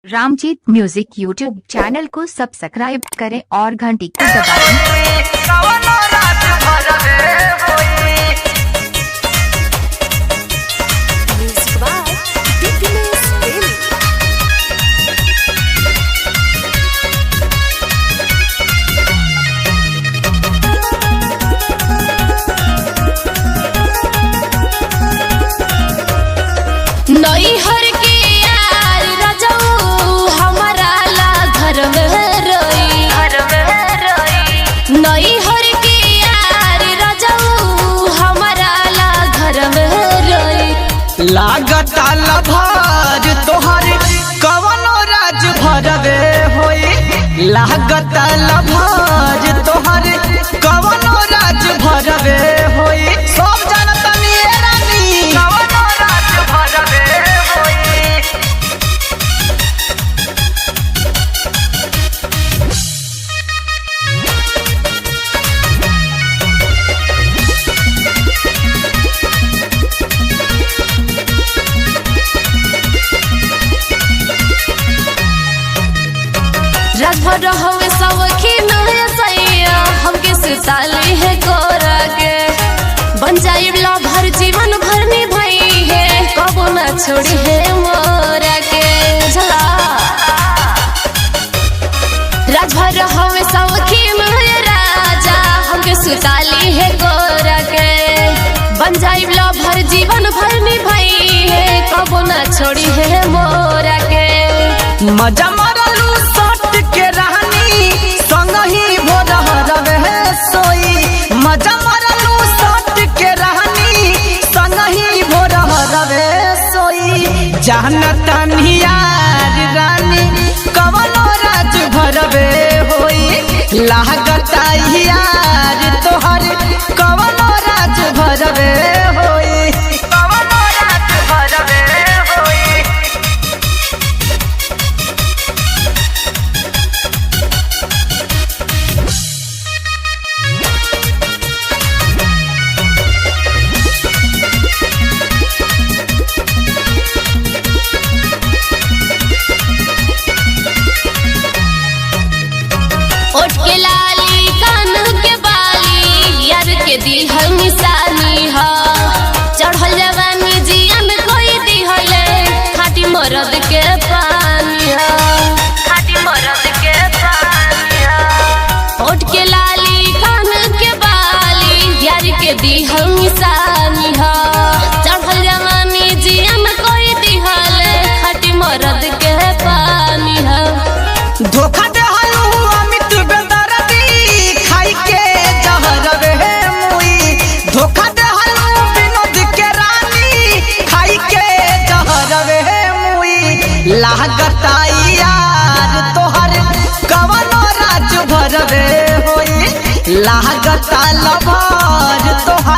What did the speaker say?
Ramjeet music YouTube channel को subscribe करें और घंटी को दबाएं। नैहर के यार रजऊ हमारा ला घर में रोई, नैहर के यार रजऊ हमारा ला घर में रोई। लागता लभार तोहर कवनो राज भरवे होई, लागता लभार तोहर कवनो राज भरवे होई। सब जानता नी रानी कवनो राज भरवे होई। रात भर हवे सवखीन है सैया हमके सुताली है गोरा के, बन जाई ला भर जीवन भर निभाई है कबो न छोड़ी है मोरा के झला। रात भर हवे सवखीन है राजा हमके सुताली है गोरा के, बन जाई ला भर जीवन भर निभाई है कबो न छोड़ी है मोरा के। मजा मारलू सट के रहनी संग ही भोर रवे सोई, मजा मारलू सट के रहनी संग ही भोर रवे सोई। जानता नियार रानी कवनो राज भरवे होई, लागता यार तोहर कवनो राज भरवे होई, कवनो राज भरवे होई। ओठ के लाली कान के बाली यार के दिहल निशानी हा, चढ़ल जवानी जियन कोई दिहले खाटी मरद के पानी हा, खाटी मरद के पानी हा। ओठ के लाली कान के बाली यार के दिहल निशानी हा, चढ़ल जवानी जियन कोई दिहले खाटी मरद के पानी हा। धोखा दे हलू अमित बेदर्दी खाई के जहरवे मुई, धोखा दे हलू विनोद के रानी खाई के जहरवे मुई। लागता यार तोहर कवनो राज भरवे होई, लागता लभार तोहर